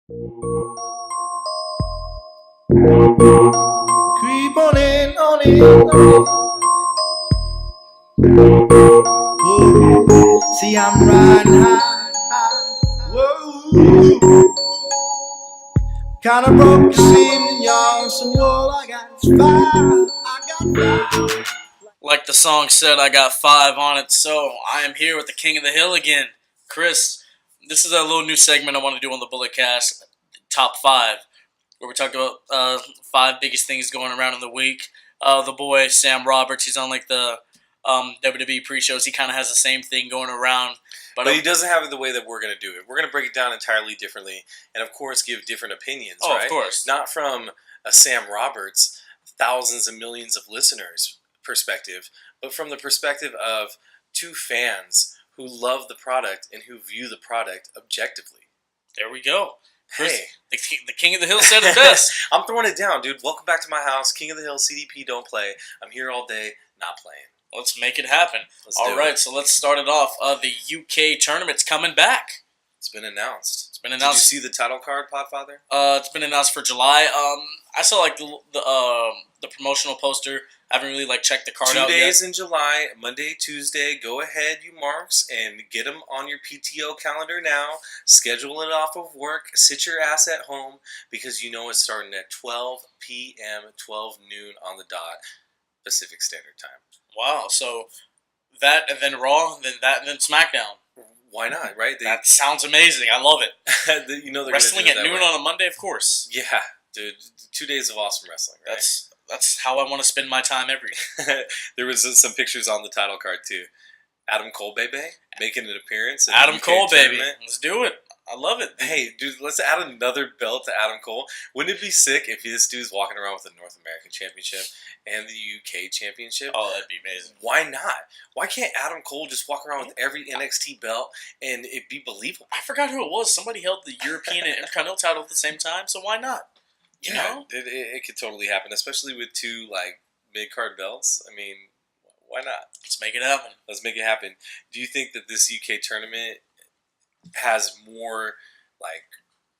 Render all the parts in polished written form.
Creep on in, on in, Whoa. See, I'm riding high, Whoa. Kinda broke the ceiling, y'all. So all I got is five. I got five. Like the song said, I got 5 on it. So I am here with the King of the Hill again, Chris. This is a little new segment I want to do on the Bullet Cast, Top 5, where we talk about 5 biggest things going around in the week. The boy Sam Roberts, he's on like the WWE pre-shows. He kind of has the same thing going around, but he doesn't have it the way that we're going to do it. We're going to break it down entirely differently, and of course, give different opinions. Oh, right? Of course, not from a Sam Roberts, thousands and millions of listeners perspective, but from the perspective of 2 fans who love the product and who view the product objectively. There we go. Chris, Hey, the King of the Hill said it best. I'm throwing it down, dude. Welcome back to my house. King of the Hill, CDP, don't play. I'm here all day, not playing. Let's make it happen. All right, so let's start it off. The UK tournament's coming back. It's been announced. It's been announced. Did you see the title card, Podfather? It's been announced for July. I saw like the promotional poster. I haven't really like checked the card 2 out days yet. in July, Monday, Tuesday. Go ahead, you marks, and get them on your PTO calendar now. Schedule it off of work. Sit your ass at home because you know it's starting at 12 p.m., 12 noon on the dot, Pacific Standard Time. Wow. So that and then Raw, then that and then SmackDown. Why not, right? That sounds amazing. I love it. You know they're Wrestling gonna do at it that noon way. on a Monday, of course. Yeah, dude. 2 days of awesome wrestling, right? That's how I want to spend my time every day. There was some pictures on the title card, too. Adam Cole, baby, making an appearance. Adam UK Cole, baby. tournament. Let's do it. I love it. Hey, dude, let's add another belt to Adam Cole. Wouldn't it be sick if this dude's walking around with the North American Championship and the UK Championship? Oh, that'd be amazing. Why not? Why can't Adam Cole just walk around with every NXT belt and it be believable? I forgot who it was. Somebody held the European and Intercontinental title at the same time, so why not? You know? It could totally happen, especially with 2 like mid-card belts. I mean, why not? Let's make it happen. Let's make it happen. Do you think that this UK tournament has more like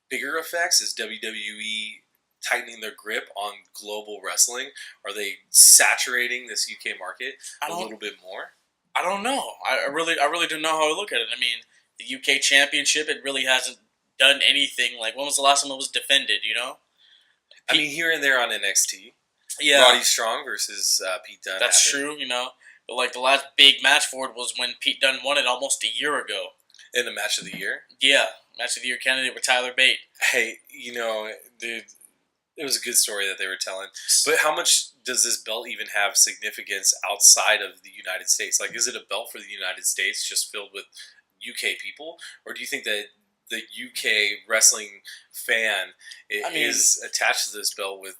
bigger effects? Is WWE tightening their grip on global wrestling? Are they saturating this UK market a little bit more? I don't know. I really don't know how to look at it. I mean, the UK Championship, it really hasn't done anything. Like, when was the last time it was defended, you know? I mean, here and there on NXT. Yeah. Roddy Strong versus Pete Dunne. That's true, you know. But, like, the last big match for it was when Pete Dunne won it almost a year ago. In the match of the year? Yeah. Match of the year candidate with Tyler Bate. Hey, you know, dude, it was a good story that they were telling. But how much does this belt even have significance outside of the United States? Like, is it a belt for the United States just filled with UK people? Or do you think that the UK wrestling fan is attached to this belt with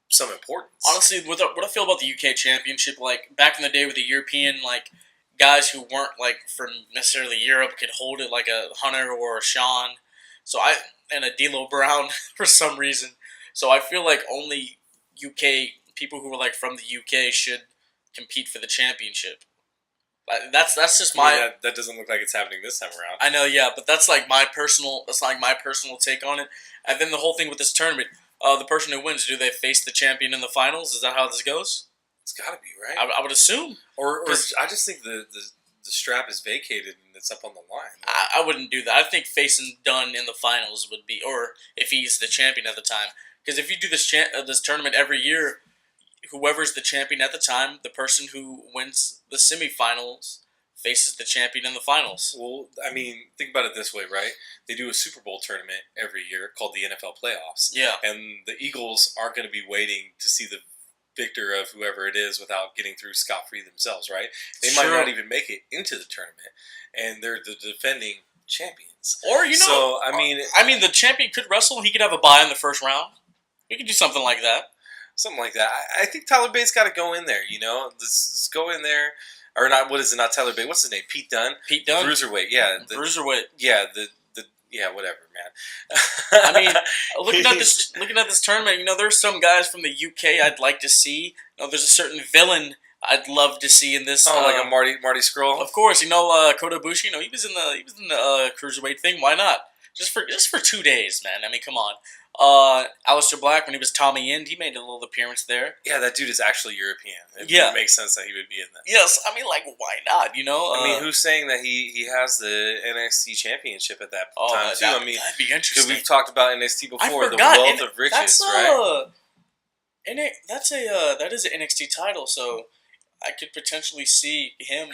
some importance? Honestly, what I feel about the UK Championship, like, back in the day with the European, like, guys who weren't, like, from necessarily Europe could hold it, like a Hunter or a Sean. And a D'Lo Brown for some reason. So I feel like only UK people who are, like, from the UK should compete for the championship. That's just my... that doesn't look like it's happening this time around. I know, yeah, but that's like my personal take on it. And then the whole thing with this tournament, the person who wins, do they face the champion in the finals? Is that how this goes? It's got to be, right? I would assume. Or I just think the strap is vacated and it's up on the line. I wouldn't do that. I think facing Dunn in the finals would be, or if he's the champion at the time. Because if you do this tournament every year, whoever's the champion at the time, the person who wins the semifinals faces the champion in the finals. Well, I mean, think about it this way, right? They do a Super Bowl tournament every year called the NFL Playoffs. Yeah. And the Eagles aren't going to be waiting to see the victor of whoever it is without getting through scot-free themselves, right? They might not even make it into the tournament, and they're the defending champions. Or, you know... So, I mean, the champion could wrestle. He could have a bye in the first round. We could do something like that. Something like that. I think Tyler Bates got to go in there, you know? Let's go in there. Or not, what is it? Not Tyler Bates. What's his name? Pete Dunne? Pete Dunne? Bruiserweight, yeah. Bruiserweight. Yeah, yeah, whatever, man. I mean, looking at this tournament, you know, there's some guys from the UK I'd like to see. You know, there's a certain villain I'd love to see in this. Oh, like a Marty Scurll? Of course, you know, Kota Ibushi. You know, he was in the cruiserweight thing. Why not? just for 2 days, man. I mean, come on. Aleister Black, when he was Tommy End, he made a little appearance there. Yeah, that dude is actually European. It makes sense that he would be in this. Yes, I mean, like, why not? You know, I mean, who's saying that he has the NXT championship at that time too? I mean, that'd be interesting. Because we've talked about NXT before, the forgot. wealth of riches, right? That is an NXT title, so I could potentially see him,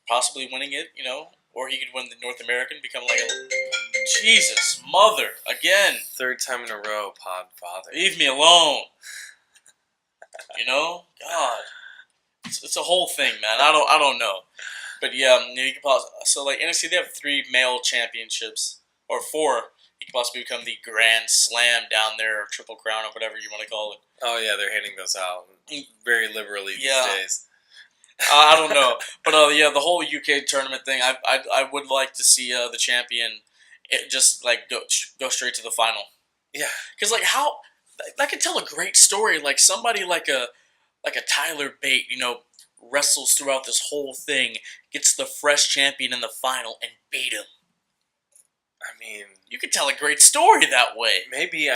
possibly winning it, or he could win the North American, become like a Jesus mother again. Third time in a row, Podfather. Leave me alone. God, it's a whole thing, man. I don't know, but yeah, you could so like NXT, they have 3 male championships or 4. You could possibly become the Grand Slam down there, or Triple Crown, or whatever you want to call it. Oh yeah, they're handing those out very liberally these days. I don't know, but the whole UK tournament thing. I would like to see the champion, just like go straight to the final. Yeah, because like how I could tell a great story. Like somebody like a Tyler Bate, wrestles throughout this whole thing, gets the fresh champion in the final, and beat him. I mean, you could tell a great story that way. Maybe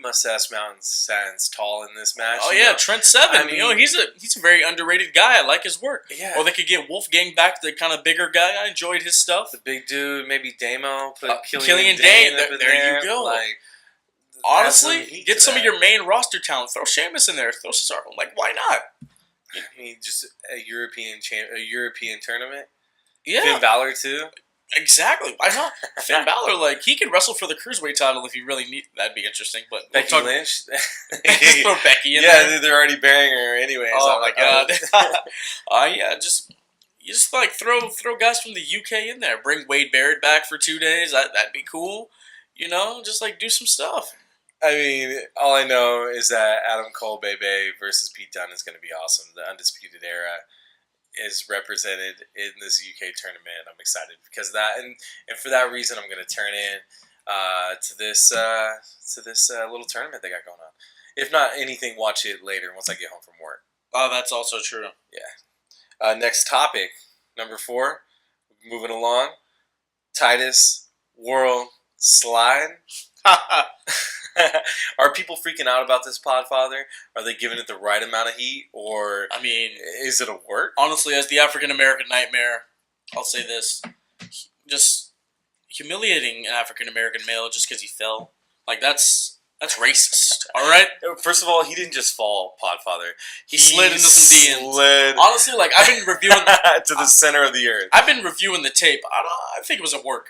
Mustache Mountain stands tall in this match. Oh yeah, Trent Seven. He's a very underrated guy. I like his work. Yeah. Or they could get Wolfgang back, the kind of bigger guy. I enjoyed his stuff. The big dude, maybe Damo. Put Killian Dane. There you go. Like, honestly, get some of your main roster talent. Throw Sheamus in there. Throw Cesaro. Like, why not? I mean, just a European tournament. Yeah. Finn Balor too. Exactly. Why not? Finn Balor, like, he could wrestle for the Cruiserweight title if he really need. That'd be interesting. But Becky Lynch. Throw Becky in there. Yeah, they're already burying her anyway. Oh my god. Yeah, you just like throw guys from the UK in there. Bring Wade Barrett back for 2 days. That'd be cool. Just like do some stuff. I mean, all I know is that Adam Cole Bebe versus Pete Dunne is going to be awesome. The Undisputed Era is represented in this UK tournament. I'm excited because of that, and for that reason, I'm going to turn in to this little tournament they got going on. If not anything, watch it later once I get home from work. Oh, that's also true. Yeah. Next topic, number 4. Moving along, Titus World Slide. Are people freaking out about this, Podfather? Are they giving it the right amount of heat, or is it a work? Honestly, as the African American nightmare, I'll say this: just humiliating an African American male just because he fell. Like that's racist. All right. First of all, he didn't just fall, Podfather. He slid into some DMs. Honestly, like I've been reviewing to the center of the earth. I've been reviewing the tape. I think it was a work.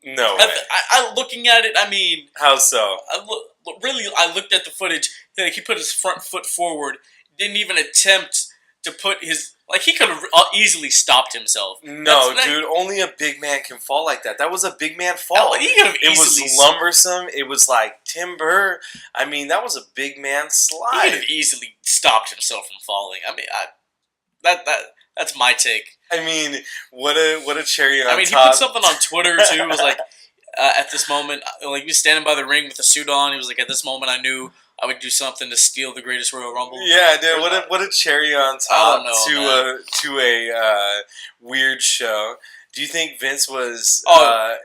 No way. I looking at it, I mean... How so? I looked at the footage. Like, he put his front foot forward. Didn't even attempt to put his... Like, he could have easily stopped himself. No, dude. Only a big man can fall like that. That was a big man fall. He could have easily... It was lumbersome. It was like timber. I mean, that was a big man slide. He could have easily stopped himself from falling. I mean, that's my take. I mean, what a cherry on top. I mean, he put something on Twitter, too. It was like, at this moment, like, he was standing by the ring with a suit on. He was like, at this moment, I knew I would do something to steal the greatest Royal Rumble. Yeah, dude, what a cherry on top to a weird show. Do you think Vince was...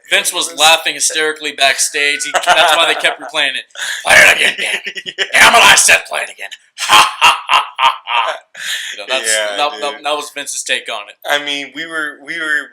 Vince was laughing hysterically backstage. That's why they kept replaying it. Play it again, damn it. Yeah. Damn it, I said play it again. Ha, ha, ha, ha, ha. That was Vince's take on it. I mean, we were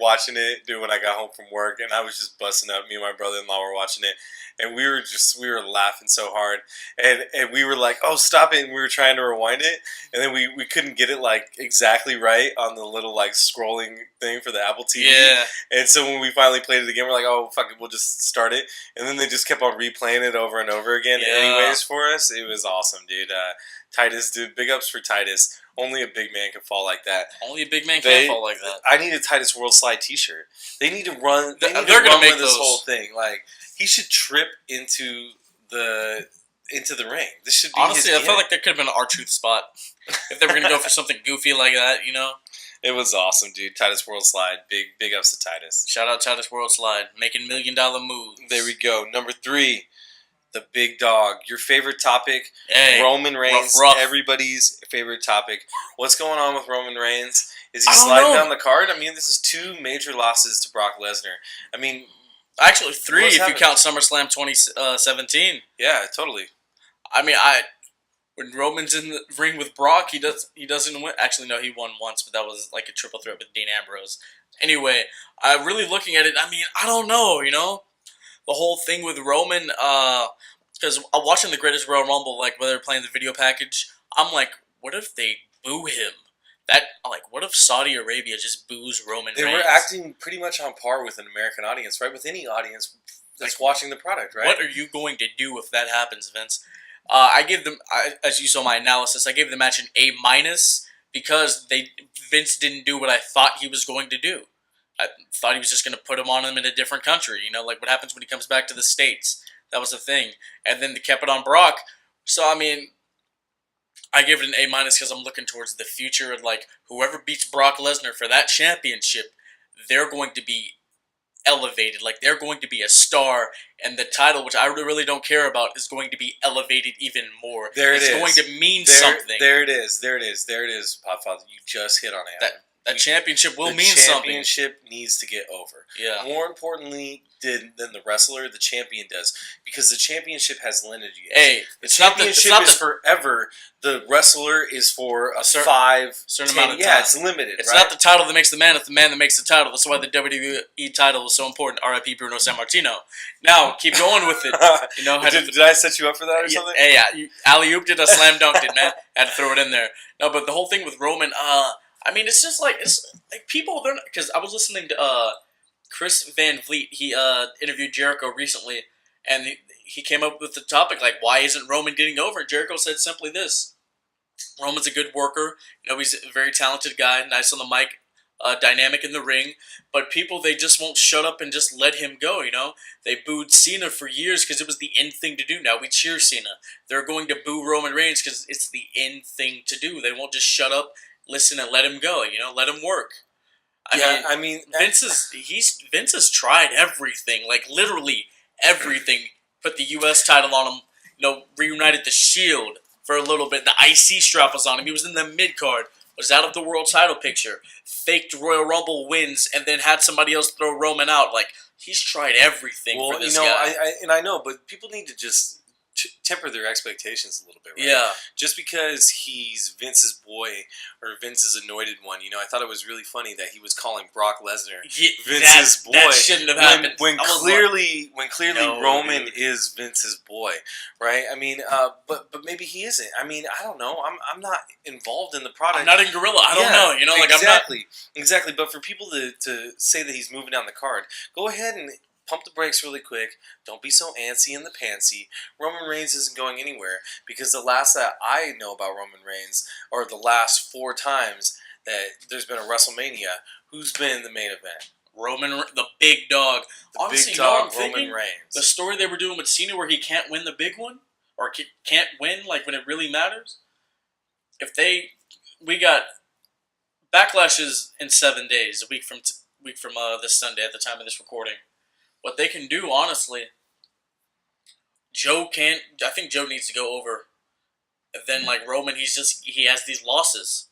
watching it, dude, when I got home from work, and I was just busting up. Me and my brother-in-law were watching it, and we were laughing so hard, and we were like, oh, stop it, and we were trying to rewind it, and then we couldn't get it, like, exactly right on the little, like, scrolling thing for the Apple TV. Yeah. And so when we finally played it again, we're like, oh, fuck it, we'll just start it, and then they just kept on replaying it over and over again anyways for us. It was awesome, dude. Titus, dude, big ups for Titus. Only a big man can fall like that. Only a big man can fall like that. I need a Titus World Slide T-shirt. They need to run. They're going to make this whole thing. Like, he should trip into the ring. This should be honestly. His I felt like there could have been an R-Truth spot if they were going to go for something goofy like that. It was awesome, dude. Titus World Slide. Big ups to Titus. Shout out Titus World Slide, making $1 million moves. There we go. Number 3. The big dog. Your favorite topic, Roman Reigns. Rough. Everybody's favorite topic. What's going on with Roman Reigns? Is he sliding down the card? I mean, this is 2 major losses to Brock Lesnar. I mean, Actually, 3 Was if you having- count SummerSlam 2017. Yeah, totally. I mean, when Roman's in the ring with Brock, he doesn't win. Actually, no, he won once, but that was like a triple threat with Dean Ambrose. Anyway, really looking at it, I mean, I don't know, the whole thing with Roman, because watching the Greatest Royal Rumble, like when they're playing the video package, I'm like, what if they boo him? What if Saudi Arabia just boos Roman They Reigns? were acting pretty much on par with an American audience, right? With any audience that's watching the product, right? What are you going to do if that happens, Vince? I gave them, as you saw my analysis, I gave the match an A- because Vince didn't do what I thought he was going to do. I thought he was just going to put him on him in a different country. Like what happens when he comes back to the States. That was the thing. And then they kept it on Brock. So, I mean, I give it an A- because I'm looking towards the future. And, like, whoever beats Brock Lesnar for that championship, they're going to be elevated. Like, they're going to be a star, and the title, which I really don't care about, is going to be elevated even more. It's going to mean something. There it is, Podfather. You just hit on it. That championship will the mean something. championship needs to get over. Yeah. More importantly than the wrestler, the champion does. Because the championship has lineage. Hey, the championship is forever. The wrestler is for a certain amount of time. Yeah, it's limited. It's not the title that makes the man, it's the man that makes the title. That's why the WWE title is so important. R.I.P. Bruno Sammartino. Now, keep going with it. Did I set you up for that or something? Hey, yeah. Alley-oop did, a slam dunked it, man. Had to throw it in there. No, but the whole thing with Roman, I mean, it's just like, people, they're not, because I was listening to Chris Van Vliet. He interviewed Jericho recently, and he came up with the topic, like, why isn't Roman getting over? And Jericho said simply this: Roman's a good worker. He's a very talented guy, nice on the mic, dynamic in the ring. But people, they just won't shut up and just let him go, They booed Cena for years because it was the in thing to do. Now we cheer Cena. They're going to boo Roman Reigns because it's the in thing to do. They won't just shut up, listen, and let him go, let him work. I mean, Vince has tried everything, like literally everything. Put the U.S. title on him, reunited the Shield for a little bit. The IC strap was on him. He was in the mid-card, was out of the world title picture, faked Royal Rumble wins, and then had somebody else throw Roman out. Like, he's tried everything for this guy. I know, but people need to just temper their expectations a little bit, right? Yeah. Just because he's Vince's boy or Vince's anointed one, I thought it was really funny that he was calling Brock Lesnar Vince's boy. That shouldn't have happened. When clearly Roman is Vince's boy, right? I mean, but maybe he isn't. I mean, I don't know. I'm not involved in the product. I'm not in Gorilla. I don't know. Exactly. But for people to say that he's moving down the card, go ahead and pump the brakes really quick. Don't be so antsy in the pantsy. Roman Reigns isn't going anywhere because the last that I know about Roman Reigns, or the last 4 times that there's been a WrestleMania, who's been the main event? Roman, the big dog. Honestly, big dog, Roman Reigns. The story they were doing with Cena where he can't win the big one, or can't win like when it really matters. We got Backlashes in 7 days, a week from this Sunday at the time of this recording. What they can do, honestly, I think Joe needs to go over. And then, like, Roman, he has these losses.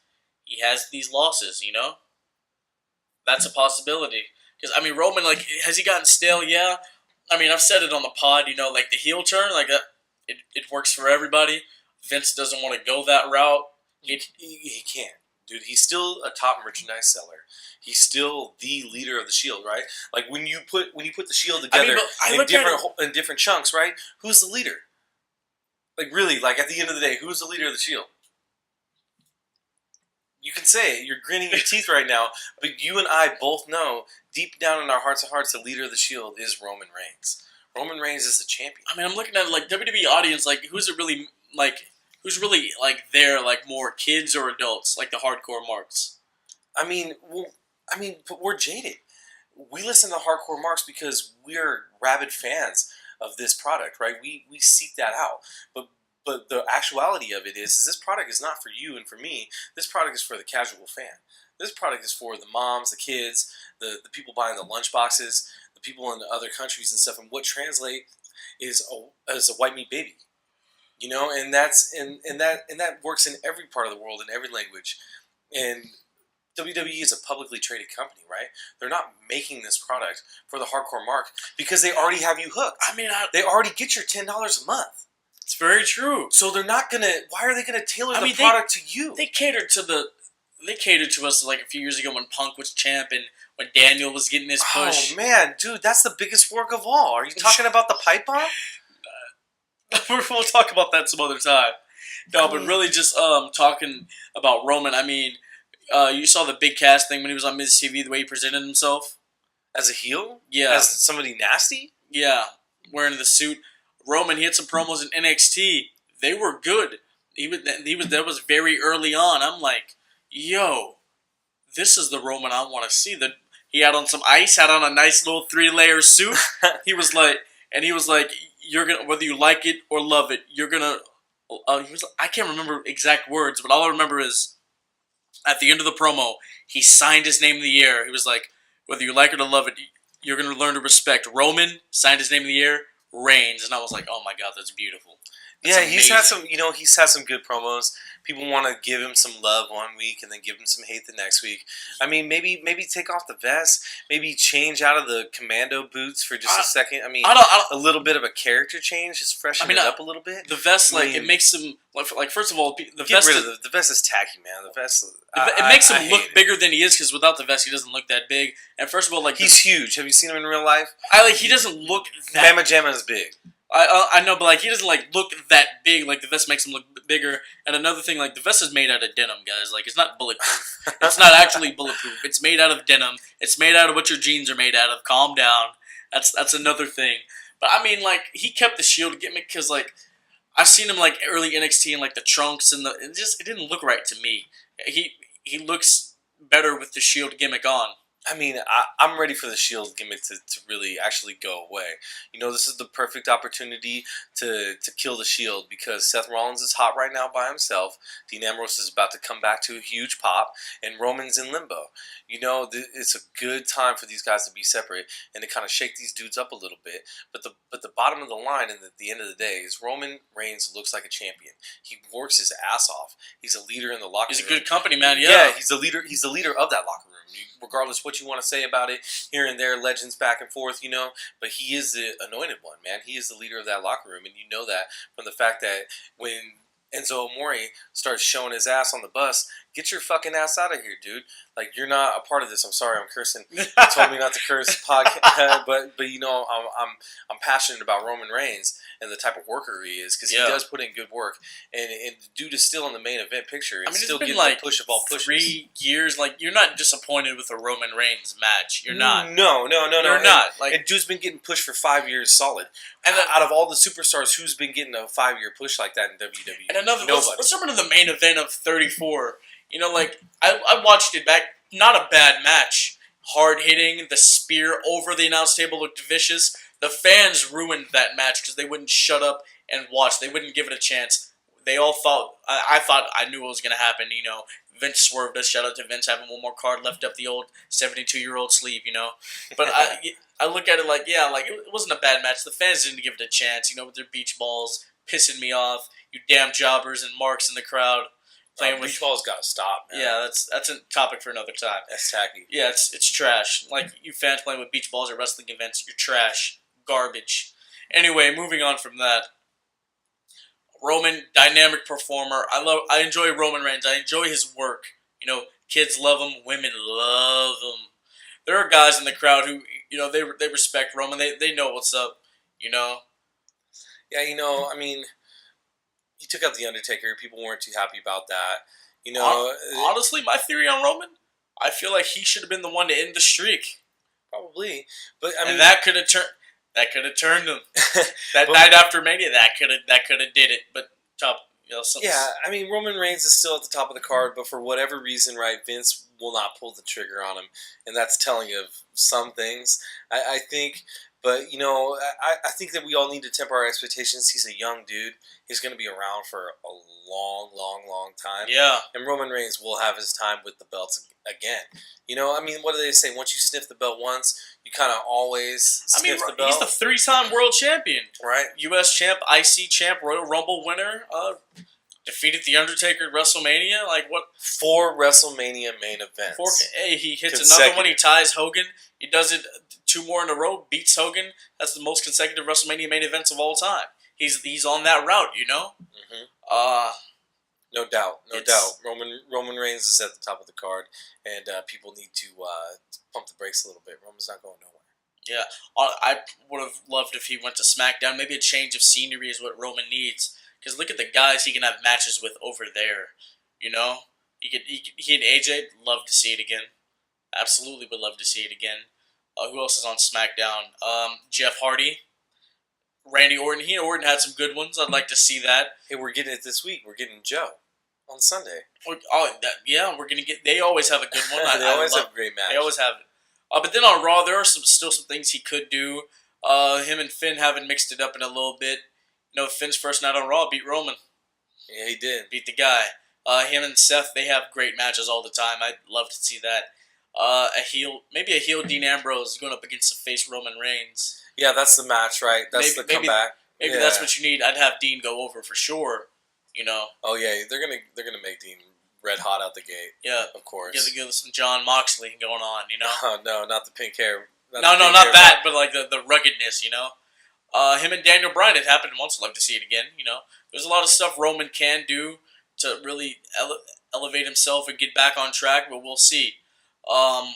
That's a possibility. Because, I mean, Roman, like, has he gotten stale? Yeah. I mean, I've said it on the pod, like, the heel turn, like, it works for everybody. Vince doesn't want to go that route. He can't. Dude, he's still a top merchandise seller. He's still the leader of the Shield, right? Like when you put the Shield together in different chunks, right? Who's the leader? Like really, like at the end of the day, who's the leader of the Shield? You can say it. You're gritting your teeth right now, but you and I both know deep down in our hearts of hearts, the leader of the Shield is Roman Reigns. Roman Reigns is the champion. I mean, I'm looking at like WWE audience, like who's really there, like more kids or adults, like the hardcore marks. I mean, but we're jaded. We listen to hardcore marks because we're rabid fans of this product, right? We seek that out. But the actuality of it is this product is not for you and for me. This product is for the casual fan. This product is for the moms, the kids, the people buying the lunch boxes, the people in the other countries and stuff. And what translate is a white meat baby. And that works in every part of the world, in every language. And WWE is a publicly traded company, right? They're not making this product for the hardcore mark because they already have you hooked. I mean, they already get your $10 a month. It's very true. So they're not gonna. Why are they gonna tailor the mean, product to you? They catered to us like a few years ago when Punk was champ and when Daniel was getting his push. Oh man, dude, that's the biggest work of all. Are you talking about the pipe bomb? We'll talk about that some other time. No, but really just talking about Roman. I mean, you saw the big cast thing when he was on Miz TV, the way he presented himself. As a heel? Yeah. As somebody nasty? Yeah, wearing the suit. Roman, he had some promos in NXT. They were good. That was very early on. I'm like, yo, this is the Roman I want to see. That he had on some ice, had on a nice little 3-layer suit. he was like, you're gonna, whether you like it or love it, you're gonna. I can't remember exact words, but all I remember is at the end of the promo, he signed his name in the air. He was like, whether you like it or love it, you're gonna learn to respect. Roman signed his name in the air. Reigns, and I was like, oh my god, that's beautiful. That's amazing. He's had some good promos. People want to give him some love one week and then give him some hate the next week. I mean, maybe take off the vest, maybe change out of the commando boots for just a second. I mean, a little bit of a character change, just freshen it up a little bit. The vest, it makes him like first of all, the vest. The vest is tacky, man. The vest. It makes him look bigger than he is because without the vest, he doesn't look that big. And first of all, he's huge. Have you seen him in real life? He doesn't look that. Mama Jamma is big. I know, but he doesn't look that big. Like the vest makes him look bigger. And another thing, the vest is made out of denim, guys. It's not bulletproof. It's not actually bulletproof. It's made out of denim. It's made out of what your jeans are made out of. Calm down. That's another thing. But I mean, he kept the Shield gimmick because I've seen him early NXT and the trunks and it didn't look right to me. He looks better with the Shield gimmick on. I mean, I'm ready for the Shield gimmick to really actually go away. This is the perfect opportunity to kill the Shield because Seth Rollins is hot right now by himself. Dean Ambrose is about to come back to a huge pop, and Roman's in limbo. It's a good time for these guys to be separate and to kind of shake these dudes up a little bit. But the bottom of the line and at the end of the day is Roman Reigns looks like a champion. He works his ass off. He's a leader in the locker room. He's a good company man. Yeah, he's the leader. He's the leader of that locker room. Regardless what you want to say about it, here and there, legends back and forth, but he is the anointed one, man. He is the leader of that locker room, and you know that from the fact that when Enzo Amore starts showing his ass on the bus, get your fucking ass out of here, dude. You're not a part of this. I'm sorry, I'm cursing. You told me not to curse, podcast, but I'm passionate about Roman Reigns and the type of worker he is because he does put in good work, and the dude is still in the main event picture and still getting the push of all pushes. 3 years, you're not disappointed with a Roman Reigns match. You're not. No. You're not. And dude's been getting pushed for 5 years solid. And out of all the superstars, who's been getting a 5-year push like that in WWE? And nobody. Let's remember the main event of 34. I watched it back. Not a bad match. Hard hitting. The spear over the announce table looked vicious. The fans ruined that match because they wouldn't shut up and watch. They wouldn't give it a chance. They all thought. I thought I knew what was going to happen. Vince swerved us. Shout out to Vince having one more card left up the old 72-year-old sleeve. But I look at it it wasn't a bad match. The fans didn't give it a chance. With their beach balls pissing me off. You damn jobbers and marks in the crowd. Playing with beach balls gotta stop, man. Yeah, that's a topic for another time. That's tacky. Yeah, it's trash. You fans playing with beach balls at wrestling events, you're trash. Garbage. Anyway, moving on from that. Roman, dynamic performer. I enjoy Roman Reigns. I enjoy his work. Kids love him, women love him. There are guys in the crowd who, they respect Roman. They know what's up, Yeah, I mean, he took out The Undertaker. People weren't too happy about that. Honestly, my theory on Roman, I feel like he should have been the one to end the streak. Probably, but I mean, and that could have turned him. That night after Mania, that could have did it. But yeah, I mean, Roman Reigns is still at the top of the card, but for whatever reason, right, Vince will not pull the trigger on him, and that's telling of some things. I think. But, I think that we all need to temper our expectations. He's a young dude. He's going to be around for a long, long, long time. Yeah. And Roman Reigns will have his time with the belts again. What do they say? Once you sniff the belt once, you kind of always sniff the belt. He's the 3-time world champion. Right. U.S. champ, IC champ, Royal Rumble winner. defeated The Undertaker at WrestleMania. Like what? 4 WrestleMania main events. Hey, he hits another one. He ties Hogan. He does it 2 more in a row. Beats Hogan. That's the most consecutive WrestleMania main events of all time. He's on that route, you know. Mm-hmm. No doubt. Roman Reigns is at the top of the card, and people need to pump the brakes a little bit. Roman's not going nowhere. Yeah, I would have loved if he went to SmackDown. Maybe a change of scenery is what Roman needs. Because look at the guys he can have matches with over there. You know, he and AJ love to see it again. Absolutely, would love to see it again. Who else is on SmackDown? Jeff Hardy, Randy Orton. He and Orton had some good ones. I'd like to see that. Hey, we're getting it this week. We're getting Joe on Sunday. Yeah, we're gonna get. They always have a good one. They always have a great match. They always have it. But then on Raw, there are still some things he could do. Him and Finn haven't mixed it up in a little bit. You know, Finn's first night on Raw beat Roman. Yeah, he did. Beat the guy. Him and Seth, they have great matches all the time. I'd love to see that. Maybe a heel Dean Ambrose going up against a face Roman Reigns. Yeah, that's the match, right? That's the comeback. Maybe that's what you need. I'd have Dean go over for sure. You know. Oh yeah, they're gonna make Dean red hot out the gate. Yeah, of course. Get some John Moxley going on. You know. Oh no, not the pink hair. Not that, but like the ruggedness. You know. Him and Daniel Bryan, it happened once. I'd like to see it again. You know, there's a lot of stuff Roman can do to really elevate himself and get back on track, but we'll see. Right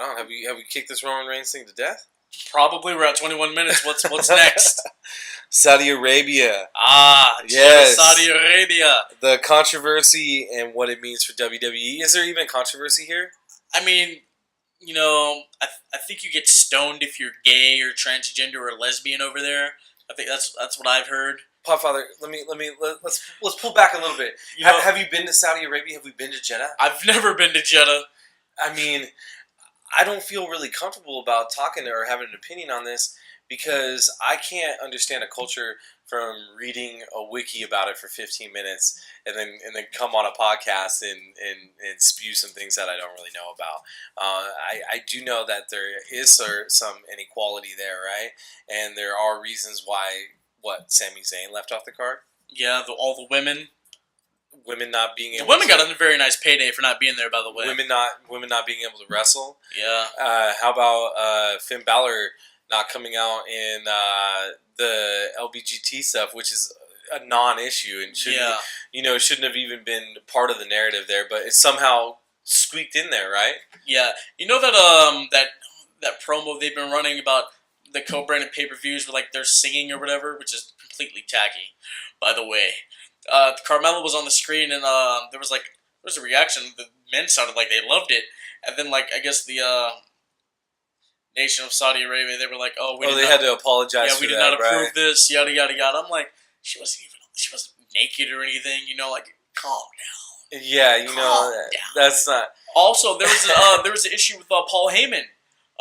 on. Have we kicked this Roman Reigns thing to death? Probably. We're at 21 minutes. What's next? Saudi Arabia. Yes. Saudi Arabia. The controversy and what it means for WWE. Is there even controversy here? I mean, you know, I think you get stoned if you're gay or transgender or lesbian over there. I think that's what I've heard. Podfather, let's pull back a little bit. Have you been to Saudi Arabia? Have we been to Jeddah? I've never been to Jeddah. I mean, I don't feel really comfortable about talking or having an opinion on this because I can't understand a culture from reading a wiki about it for 15 minutes and then come on a podcast and spew some things that I don't really know about. I do know that there is some inequality there, right? And there are reasons why, Sami Zayn left off the card? Yeah, all the women. Women not being able. The women got a very nice payday for not being there, by the way. Women not being able to wrestle. Yeah. How about Finn Balor not coming out in the LBGT stuff, which is a non-issue and shouldn't have even been part of the narrative there, but it's somehow squeaked in there, right? Yeah. You know that promo they've been running about the co-branded pay-per-views where like they're singing or whatever, which is completely tacky, by the way. Carmella was on the screen and there was a reaction. The men sounded like they loved it, and then like I guess the nation of Saudi Arabia, they were like, they had to apologize. Yeah, we did not approve this. Yada yada yada. I'm like, she wasn't naked or anything. You know, like calm down. Yeah, calm down. That's not. Also, there was an issue with Paul Heyman.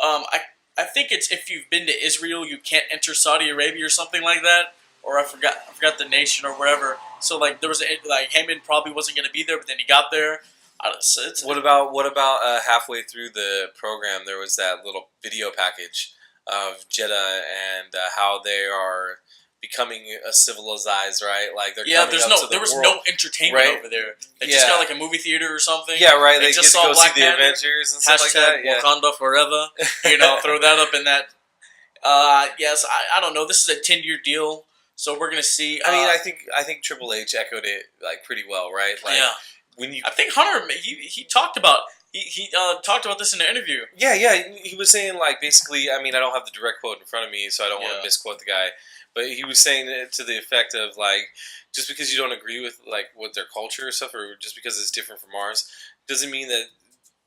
I think it's if you've been to Israel, you can't enter Saudi Arabia or something like that. Or I forgot the nation or whatever. So like there was Heyman probably wasn't going to be there, but then he got there. What about halfway through the program there was that little video package of Jeddah and how they are becoming a civilized, right? Like they're there was no entertainment over there. They just got like a movie theater or something. Yeah, right. They just get to go Black see the Panther. Avengers and stuff like that. Yeah. Wakanda forever. Throw that up in that. Yes, I don't know. This is a 10-year deal. So we're gonna see. I think Triple H echoed it like pretty well, right? Like, yeah. I think Hunter he talked about talked about this in an interview. Yeah. He was saying like basically. I mean, I don't have the direct quote in front of me, so I don't want to misquote the guy. But he was saying it to the effect of like, just because you don't agree with like what their culture or stuff, or just because it's different from ours, doesn't mean that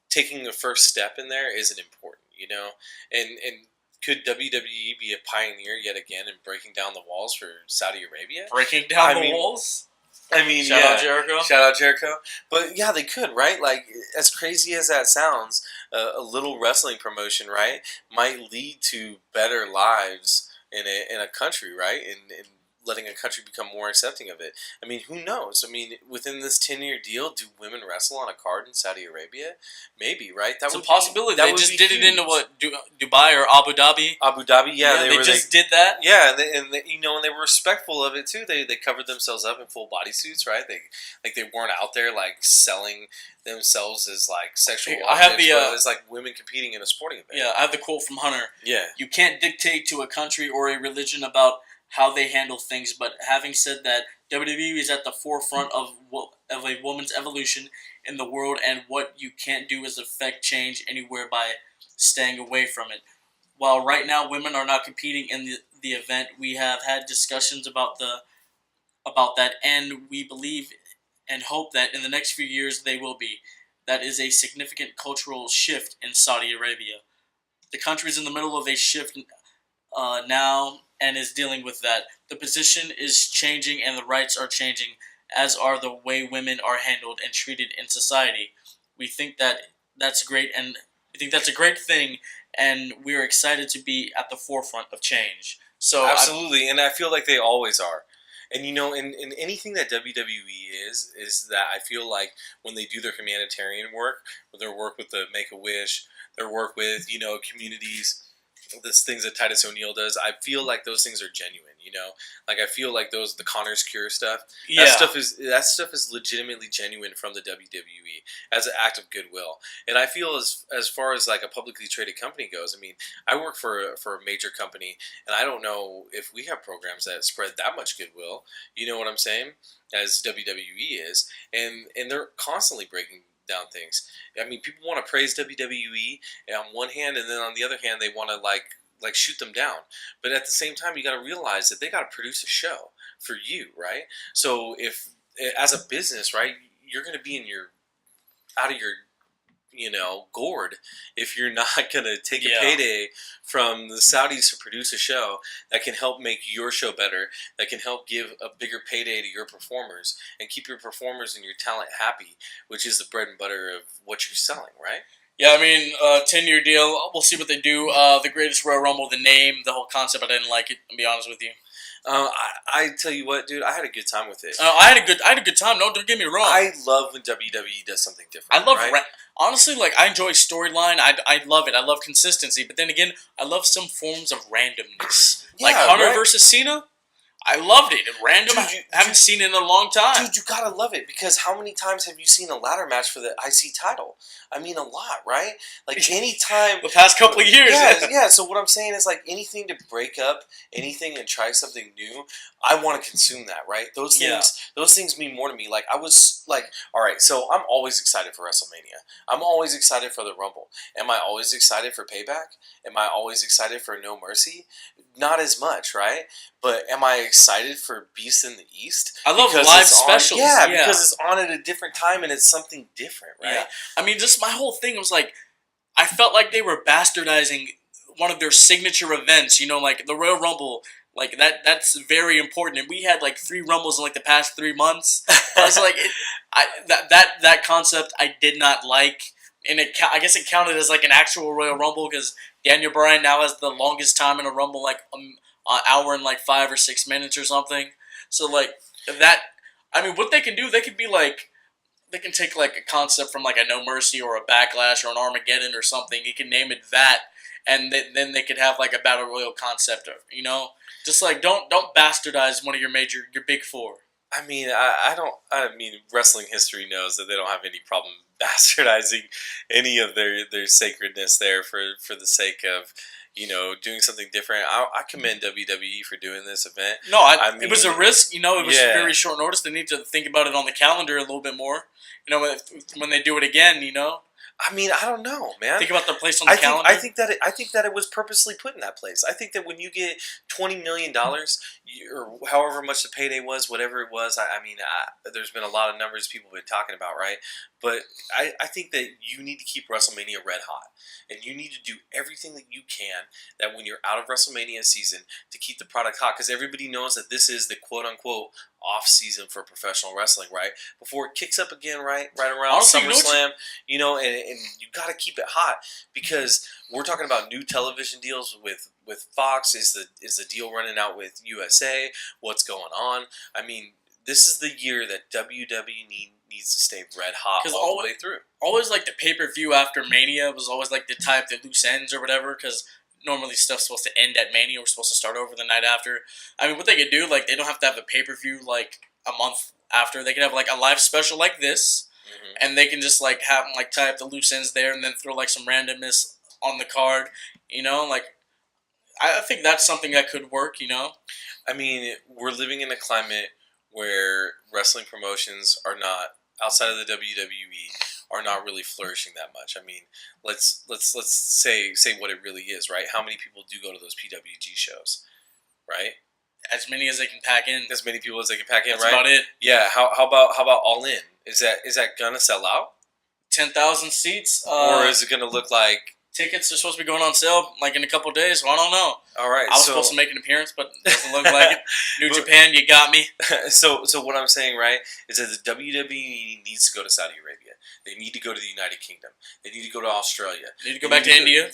taking the first step in there isn't important, you know? And could WWE be a pioneer yet again in breaking down the walls for Saudi Arabia? Breaking down the walls? I mean, Shout out Jericho. Shout out Jericho. But yeah, they could, right? Like, as crazy as that sounds, a little wrestling promotion, right, might lead to better lives in a country, right? And letting a country become more accepting of it. I mean, who knows? I mean, within this 10-year deal, do women wrestle on a card in Saudi Arabia? Maybe, right? It's a possibility. They just did it into what, Dubai or Abu Dhabi? Abu Dhabi, yeah. They just did that? Yeah, and they, and they were respectful of it too. They covered themselves up in full bodysuits, right? They weren't out there like selling themselves as like sexual objects. I have the it's like women competing in a sporting event. Yeah, I have the quote from Hunter. Yeah. You can't dictate to a country or a religion about how they handle things, but having said that, WWE is at the forefront of a woman's evolution in the world, and what you can't do is affect change anywhere by staying away from it. While right now women are not competing in the event, we have had discussions about that, and we believe and hope that in the next few years they will be. That is a significant cultural shift in Saudi Arabia. The country is in the middle of a shift now and is dealing with that. The position is changing and the rights are changing, as are the way women are handled and treated in society. We think that's great, and we think that's a great thing, and we're excited to be at the forefront of change. So absolutely, and I feel like they always are. And you know, in anything that WWE is that I feel like when they do their humanitarian work, their work with the Make-A-Wish, their work with, you know, communities, those things that Titus O'Neil does, I feel like those things are genuine. You know, like I feel like the Connor's Cure stuff. Yeah. That stuff is legitimately genuine from the WWE as an act of goodwill. And I feel as far as like a publicly traded company goes, I mean, I work for a major company, and I don't know if we have programs that spread that much goodwill. You know what I'm saying? As WWE is, and they're constantly breaking down things. I mean, people want to praise WWE on one hand, and then on the other hand, they want to like shoot them down. But at the same time, you got to realize that they got to produce a show for you, right? So if as a business, right, you're going to be out of your gourd if you're not going to take a payday from the Saudis to produce a show that can help make your show better, that can help give a bigger payday to your performers and keep your performers and your talent happy, which is the bread and butter of what you're selling, right? Yeah, I mean, 10-year deal. We'll see what they do. The Greatest Royal Rumble, the name, the whole concept, I didn't like it, to be honest with you. I tell you what, dude, I had a good time with it. I had a good time. No, don't get me wrong. I love when WWE does something different. I love right? honestly, like, I enjoy storyline. I love it. I love consistency. But then again, I love some forms of randomness. Like Hunter versus Cena. I loved it. Random. Dude, I haven't seen it in a long time. Dude, you gotta love it, because how many times have you seen a ladder match for the IC title? I mean, a lot, right? Like any time. The past couple of years. Yeah. So what I'm saying is, like, anything to break up anything and try something new, I want to consume that, right? Those things mean more to me. Like, I was like, all right, so I'm always excited for WrestleMania. I'm always excited for the Rumble. Am I always excited for Payback? Am I always excited for No Mercy? Not as much, right? But am I excited for Beast in the East? I love live specials. Yeah, because it's on at a different time and it's something different, right? Yeah. I mean, just my whole thing was like, I felt like they were bastardizing one of their signature events. You know, like the Royal Rumble. Like that's very important. And we had like 3 Rumbles in like the past 3 months. I was like, that concept I did not like. And I guess it counted as like an actual Royal Rumble because Daniel Bryan now has the longest time in a Rumble, like an hour and like 5 or 6 minutes or something. So like that, I mean, what they can do, they could be like, they can take like a concept from like a No Mercy or a Backlash or an Armageddon or something. You can name it that, and then they could have like a Battle Royal concept, you know, just like don't bastardize one of your big 4. I mean, I mean, wrestling history knows that they don't have any problem bastardizing any of their sacredness there for the sake of, you know, doing something different. I commend WWE for doing this event. No, I mean, it was a risk. You know, it was very short notice. They need to think about it on the calendar a little bit more. You know, when they do it again, you know. I mean, I don't know, man. Think about the place on the calendar. I think that it was purposely put in that place. I think that when you get $20 million, or however much the payday was, whatever it was, I mean, there's been a lot of numbers people have been talking about, right? But I think that you need to keep WrestleMania red hot. And you need to do everything that you can that when you're out of WrestleMania season to keep the product hot. Because everybody knows that this is the quote-unquote off season for professional wrestling, right? Before it kicks up again, right around Honestly, SummerSlam, and you got to keep it hot because we're talking about new television deals with Fox. Is the deal running out with USA? What's going on? I mean, this is the year that WWE needs to stay red hot all the way through. Always like the pay-per-view after Mania was always like the type that loose ends or whatever, because normally stuff's supposed to end at Mania. We're supposed to start over the night after. I mean, what they could do, like, they don't have to have a pay-per-view like a month after. They could have like a live special like this, and they can just like have like tie up the loose ends there, and then throw like some randomness on the card. Like I think that's something that could work. I mean, we're living in a climate where wrestling promotions are not, outside of the WWE, are not really flourishing that much. I mean, let's say what it really is, right? How many people do go to those PWG shows, right? As many as they can pack in. As many people as they can pack in, That's right? about it. Yeah. How about All In? Is that gonna sell out? 10,000 seats. Or is it gonna look like tickets are supposed to be going on sale like in a couple of days? So I don't know. All right. I was supposed to make an appearance, but it doesn't look like it. New Japan, you got me. So what I'm saying, right, is that the WWE needs to go to Saudi Arabia. They need to go to the United Kingdom. They need to go to Australia. They need to go back to India.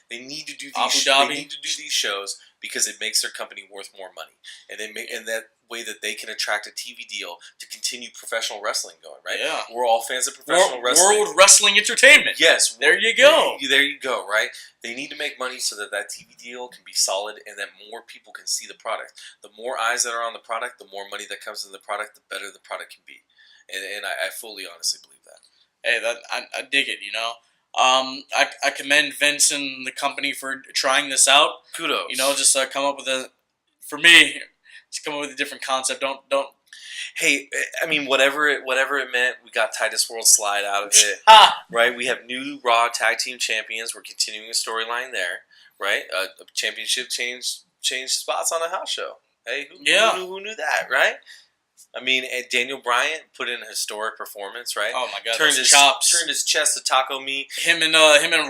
They need to do these. Abu Dhabi. They need to do these shows because it makes their company worth more money, and that way that they can attract a TV deal to continue professional wrestling going. Right? Yeah. We're all fans of professional wrestling. World Wrestling Entertainment. Yes. There you go. There you go. Right. They need to make money so that TV deal can be solid and that more people can see the product. The more eyes that are on the product, the more money that comes in the product, the better the product can be. And I fully, honestly believe that. Hey, I dig it. I commend Vince and the company for trying this out. Kudos. Just come up with a different concept. Don't. Hey, I mean, whatever it meant, we got Titus World Slide out of it, right? We have new Raw Tag Team Champions. We're continuing a storyline there, right? A championship change spots on a house show. Hey, who knew that, right? I mean, Daniel Bryan put in a historic performance, right? Oh my God! Turned his chest to taco meat. Him and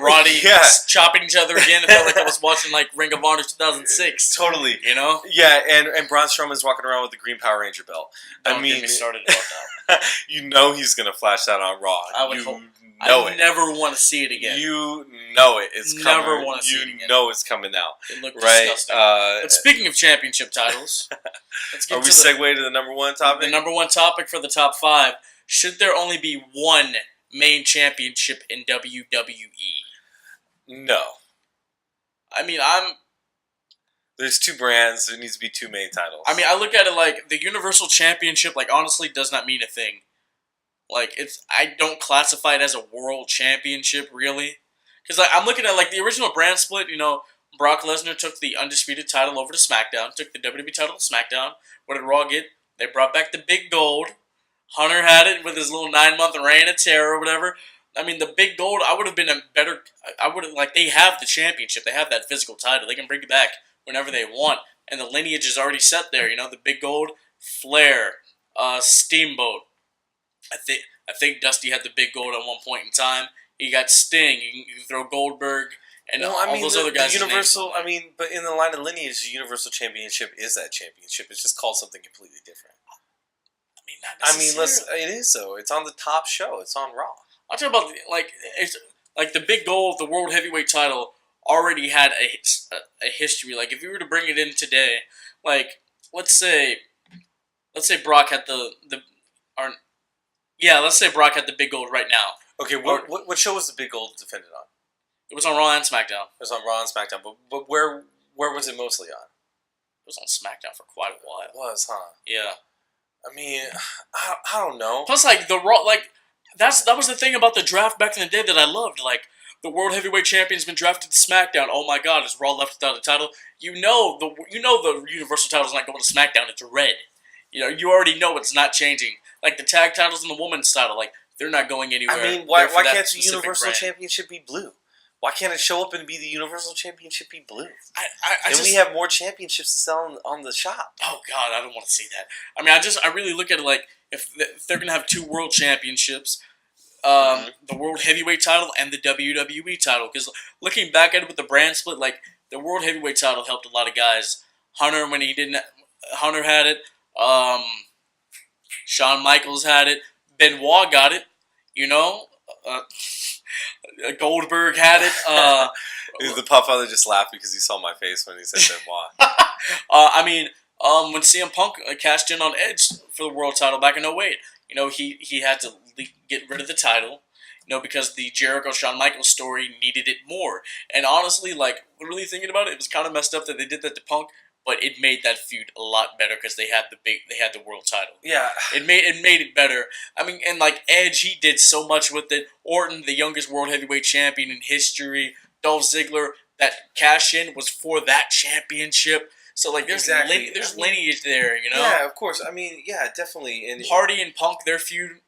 Roddy chopping each other again. It felt like I was watching like Ring of Honor 2006. Totally. Yeah, and Braun Strowman's walking around with the Green Power Ranger belt. Don't get me started about that. He's gonna flash that on Raw. I would hope. I never want to see it again. You know it. It's coming. Never want to see it again. You know it's coming out. It looked disgusting. But speaking of championship titles, let's get segue to the number one topic? The number one topic for the top 5. Should there only be one main championship in WWE? No. I mean, There's 2 brands. There needs to be 2 main titles. I mean, I look at it like the Universal Championship, like, honestly, does not mean a thing. Like, I don't classify it as a world championship, really. Because I'm looking at, like, the original brand split, Brock Lesnar took the Undisputed title over to SmackDown, took the WWE title to SmackDown. What did Raw get? They brought back the big gold. Hunter had it with his little 9-month reign of terror or whatever. I mean, the big gold, they have the championship. They have that physical title. They can bring it back whenever they want. And the lineage is already set there, the big gold, Flair, Steamboat. I think Dusty had the big gold at one point in time. He got Sting. You can throw Goldberg and all those other guys. Universal. I mean, but in the line of lineage, the Universal Championship is that championship. It's just called something completely different. Not necessarily. It is so. It's on the top show. It's on Raw. I'm talking about it's like the big gold, the World Heavyweight title already had a history. Like if you were to bring it in today, like let's say Brock had let's say Brock had the big gold right now. Okay, what show was the big gold defended on? It was on Raw and SmackDown. It was on Raw and SmackDown, but where was it mostly on? It was on SmackDown for quite a while. It was, huh? Yeah. I mean, I don't know. Plus, like the Raw, like that was the thing about the draft back in the day that I loved. Like the World Heavyweight Champion's been drafted to SmackDown. Oh my God, is Raw left without a title? The Universal title's not going to SmackDown. It's red. You already know it's not changing. Like the tag titles and the women's title, like they're not going anywhere. I mean, why can't the Universal Championship be blue? Why can't it show up and be the Universal Championship be blue? We have more championships to sell on the shop. Oh God, I don't want to see that. I mean, I really look at it like if they're gonna have 2 world championships, the World Heavyweight title and the WWE title. Because looking back at it with the brand split, like the World Heavyweight title helped a lot of guys. Hunter had it. Shawn Michaels had it. Benoit got it. Goldberg had it. The Podfather just laughed because he saw my face when he said Benoit. When CM Punk cashed in on Edge for the world title back in 08, he had to get rid of the title, because the Jericho-Shawn Michaels story needed it more. And honestly, really thinking about it, it was kind of messed up that they did that to Punk, but it made that feud a lot better because they had the world title. Yeah, it made it better. And Edge, he did so much with it. Orton, the youngest world heavyweight champion in history. Dolph Ziggler, that cash in was for that championship. So there's lineage there, Yeah, of course. Definitely. And Hardy and Punk, their feud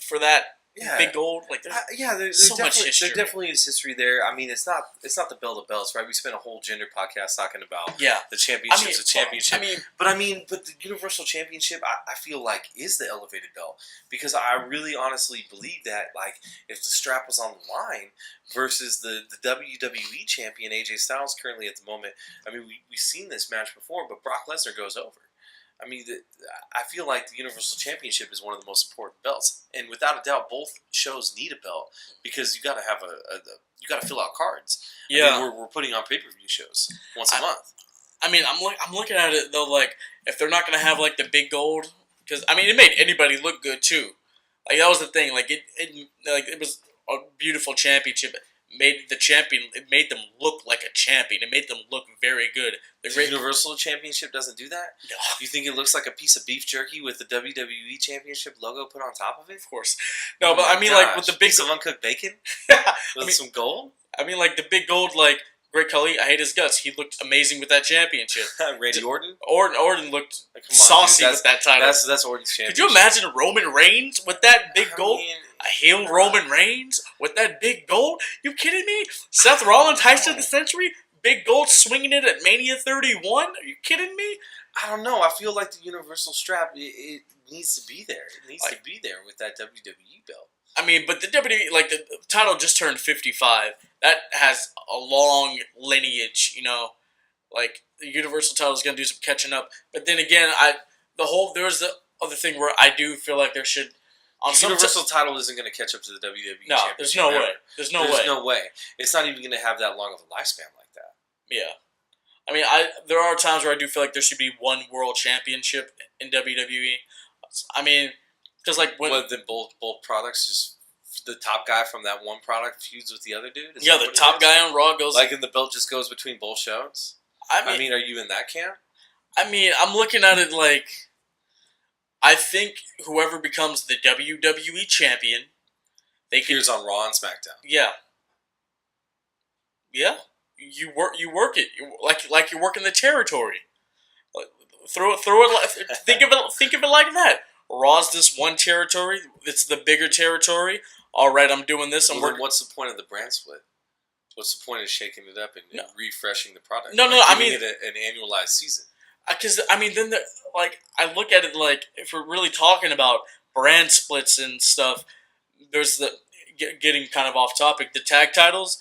for that. Yeah. Big Gold, there's so much history. There definitely is history there. It's not the belt of belts, right? We spent a whole gender podcast talking about the championships of championship. But the Universal Championship, I feel like is the elevated belt because I really honestly believe that if the strap was on the line versus the WWE champion AJ Styles currently at the moment, we've seen this match before, but Brock Lesnar goes over. I feel like the Universal Championship is one of the most important belts, and without a doubt, both shows need a belt because you got to have you got to fill out cards. Yeah, we're putting on pay-per-view shows once a month. I'm looking at it though, if they're not gonna have the big gold, because it made anybody look good too. That was the thing. It was a beautiful championship. It made them look like a champion. It made them look very good. The Universal Championship doesn't do that? No. You think it looks like a piece of beef jerky with the WWE Championship logo put on top of it? Of course. No, but with the big piece of uncooked bacon? With some gold? The big gold, Great Khali, I hate his guts. He looked amazing with that championship. Randy Orton? Orton looked saucy with that title. That's Orton's championship. Could you imagine Roman Reigns with that big gold? A heel Roman Reigns with that big gold? You kidding me? Seth Rollins, Heist of the Century, big gold swinging it at Mania 31? Are you kidding me? I don't know. I feel like the Universal strap, it needs to be there. It needs to be there with that WWE belt. But the WWE, the title just turned 55. That has a long lineage, the Universal title is going to do some catching up. But then again, there's the other thing where I do feel like there should... The Universal title isn't going to catch up to the WWE No, Championship. there's no way. There's no way. It's not even going to have that long of a lifespan like that. Yeah. There are times where I do feel like there should be one world championship in WWE. Because then both products just the top guy from that one product feuds with the other dude. The top guy on Raw goes and the belt just goes between both shows. Are you in that camp? I'm looking at it I think whoever becomes the WWE champion, they appears on Raw and SmackDown. Yeah. Yeah. You work it like you're working the territory. Throw it. Think of it like that. Raw's this one territory. It's the bigger territory. All right, I'm doing this. What's the point of the brand split? What's the point of shaking it up and refreshing the product? No. Giving it an annualized season. Because then I look at it if we're really talking about brand splits and stuff. There's getting kind of off topic. The tag titles.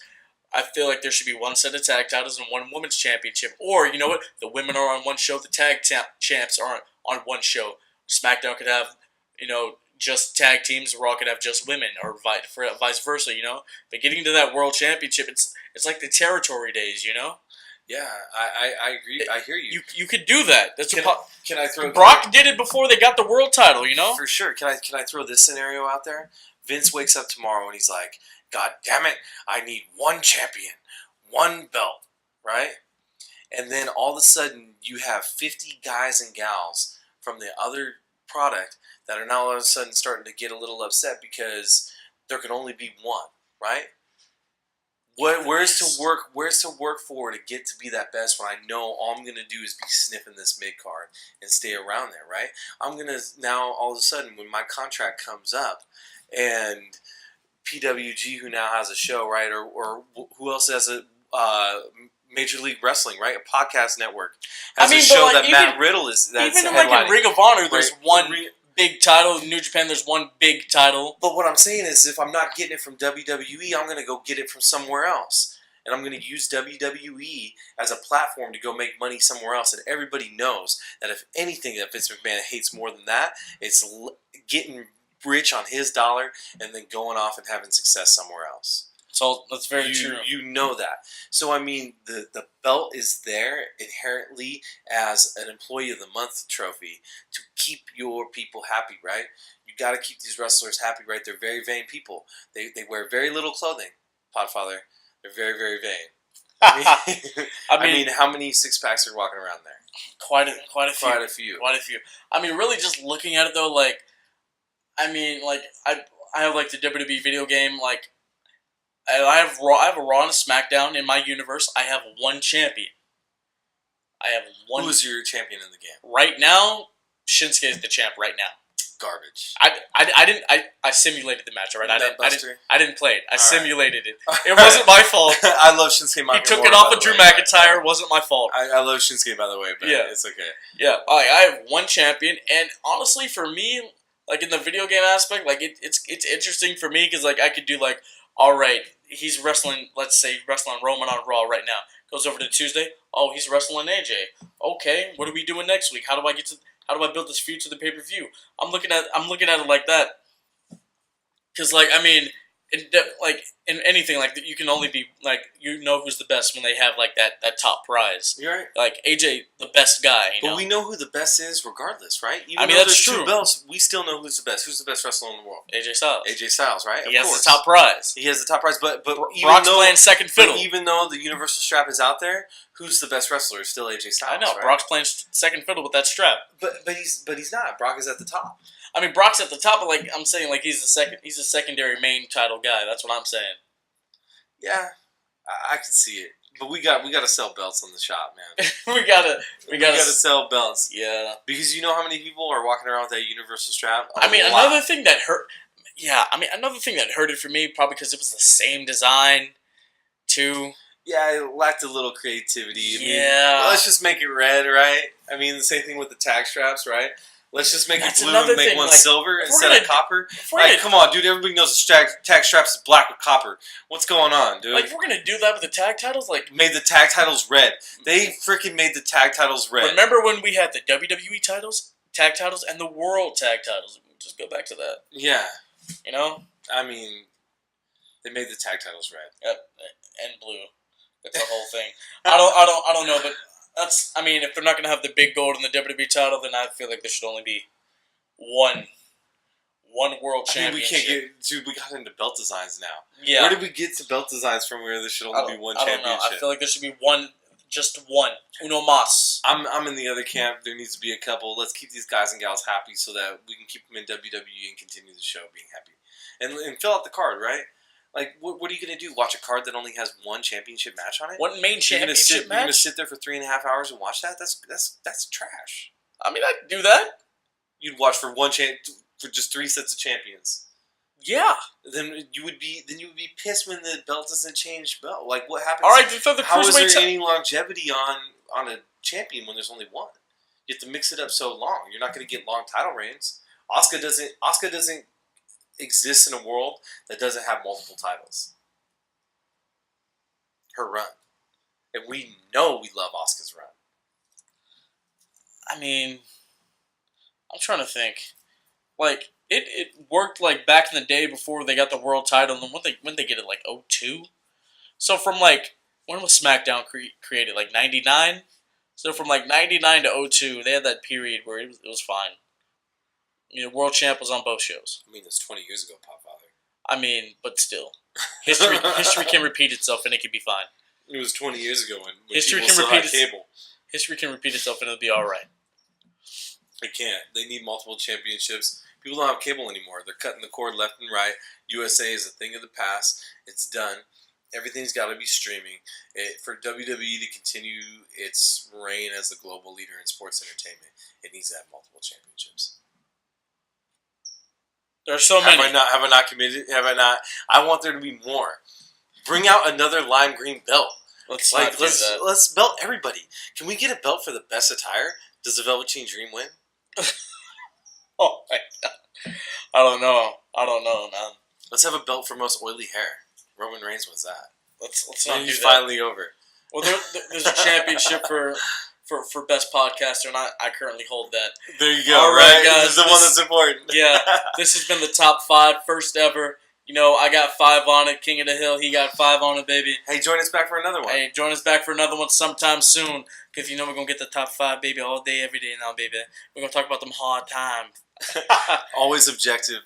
I feel like there should be one set of tag titles and one women's championship. Or, you know what? The women are on one show. The tag champs are on one show. SmackDown could have, just tag teams. Raw could have just women, or vice versa, But getting to that world championship, it's like the territory days, Yeah, I agree. I hear you. You could do that. Can I throw... Brock did it before they got the world title, For sure. Can I throw this scenario out there? Vince wakes up tomorrow and he's like, God damn it, I need one champion, one belt, right? And then all of a sudden you have 50 guys and gals from the other product that are now all of a sudden starting to get a little upset because there can only be one, right? Where's to work for to get to be that best when I know all I'm going to do is be sniffing this mid-card and stay around there, right? I'm going to now all of a sudden when my contract comes up and PWG, who now has a show, right, or who else has a Major League Wrestling, right, a podcast network, has a show that Matt Riddle is that's even in Ring of Honor, there's one big title. In New Japan, there's one big title. But what I'm saying is, if I'm not getting it from WWE, I'm going to go get it from somewhere else. and I'm going to use WWE as a platform to go make money somewhere else. And everybody knows that if anything that Vince McMahon hates more than that, it's getting rich on his dollar and then going off and having success somewhere else. So that's very true. You know that. So, I mean, the belt is there inherently as an Employee of the Month trophy to keep your people happy, right? You got to keep these wrestlers happy, right? They're very vain people. They wear very little clothing, Podfather. They're very, very vain. I mean, how many six-packs are walking around there? Quite a few. Quite a few. Quite a few. I mean, really just looking at it, though, like, I mean, like, I have, like, the WWE video game, like, I have a Raw and a SmackDown in my universe. I have one champion. I have one. Who's your champion in the game? Right now, Shinsuke is the champ right now. Garbage. I simulated the match, alright? I didn't play it. I simulated it. It wasn't my fault. I love Shinsuke. He took it off of Drew McIntyre. It wasn't my fault. I love Shinsuke, by the way, but yeah. It's okay. Yeah, I have one champion, and honestly, for me, like in the video game aspect, like it's interesting for me because like I could do like, all right, he's wrestling. Let's say wrestling Roman on Raw right now. Goes over to Tuesday. Oh, he's wrestling AJ. Okay, what are we doing next week? How do I build this feud to the pay-per-view? I'm looking at it like that. Because like I mean, in anything like you can only be like you know who's the best when they have like that top prize. You're right. Like AJ, the best guy. But we know who the best is regardless, right? Even I mean though that's there's true. 2 belts, we still know who's the best. Who's the best wrestler in the world? AJ Styles. AJ Styles, right? He has the top prize. He has the top prize, but Brock's playing second fiddle. Even though the Universal strap is out there, who's the best wrestler? Is still AJ Styles. I know. Right? Brock's playing second fiddle with that strap. But he's not. Brock is at the top. I mean, Brock's at the top, but like I'm saying, like he's a secondary main title guy. That's what I'm saying. Yeah, I can see it. But we got to sell belts on the shop, man. we gotta sell belts. Yeah. Because you know how many people are walking around with that Universal strap? I mean, another thing that hurt. Yeah, I mean, another thing that hurt it for me probably because it was the same design, too. Yeah, it lacked a little creativity. I mean, yeah. Let's just make it red, right? I mean, the same thing with the tag straps, right? Let's just make it blue and make one silver instead of copper. Like, come on, dude. Everybody knows the tag straps is black with copper. What's going on, dude? Like, if we're going to do that with the tag titles, like... Made the tag titles red. They freaking made the tag titles red. Remember when we had the WWE tag titles, and the World tag titles? Just go back to that. Yeah. You know? I mean, they made the tag titles red. Yep, and blue. That's the whole thing. I don't know, but... That's. I mean, if they're not going to have the big gold in the WWE title, then I feel like there should only be one world championship. I mean, we can't get. Dude, we got into belt designs now. Yeah. Where did we get to belt designs from where there should only be one championship? I don't know. I feel like there should be one, just one. Uno mas. I'm in the other camp. There needs to be a couple. Let's keep these guys and gals happy so that we can keep them in WWE and continue the show being happy. And fill out the card, right? Like, what are you going to do? Watch a card that only has one championship match on it? One main championship match? You're going to sit there for 3.5 hours and watch that? That's trash. I mean, I'd do that. You'd watch for for just 3 sets of champions. Yeah. Then you would be pissed when the belt doesn't change belt. Like, what happens? All right, so the how is there any longevity on a champion when there's only one? You have to mix it up so long. You're not going to get long title reigns. Asuka doesn't exists in a world that doesn't have multiple titles. Her run. And we know we love Asuka's run. I mean, I'm trying to think. Like, it worked like back in the day before they got the world title, and when they get it, like 2002? So from like, when was SmackDown created? Like 99? So from like 99 to 2002, they had that period where it was fine. You know, world champ was on both shows. I mean, it's 20 years ago, Podfather. I mean, but still. History can repeat itself and it can be fine. It was 20 years ago when history people can repeat cable. History can repeat itself and it'll be alright. They can't. They need multiple championships. People don't have cable anymore. They're cutting the cord left and right. USA is a thing of the past. It's done. Everything's got to be streaming. For WWE to continue its reign as the global leader in sports entertainment, it needs to have multiple championships. There are so many. Have I not committed? Have I not? I want there to be more. Bring out another lime green belt. Let's belt everybody. Can we get a belt for the best attire? Does the Velveteen Dream win? Oh my god. I don't know, man. Let's have a belt for most oily hair. Roman Reigns was that. let's not do He's that. finally over. Well, there's a championship for best podcaster, and I currently hold that. There you go. All right, guys, This is the one that's important. Yeah, this has been the top 5, first ever. You know, I got 5 on it. King of the Hill, he got 5 on it, baby. Hey, join us back for another one. Hey, join us back for another one sometime soon. Because you know we're going to get the top 5, baby, all day, every day now, baby. We're going to talk about them hard times. Always objective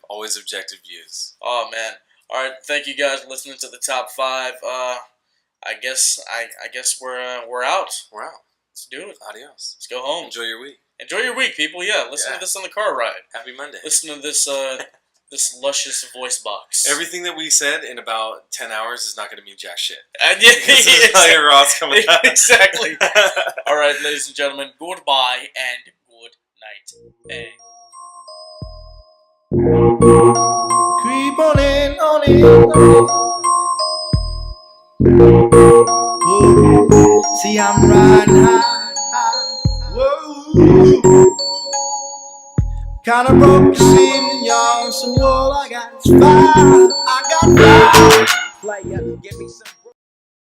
views. Oh, man. All right, thank you guys for listening to the top 5. I guess we're out. We're out. Let's do it. Adios. Let's go home. Enjoy your week. Enjoy your week, people. Yeah, listen to this on the car ride. Happy Monday. Listen to this this luscious voice box. Everything that we said in about 10 hours is not going to mean jack shit. This is how your raw's coming out. Exactly. All right, ladies and gentlemen, goodbye and good night. Bang. Creep on in, on in, on in. Whoa. See, I'm riding high, high. Whoa. Kinda broke the ceiling, y'all. So all I got is 5. I got 5. Player, give me some.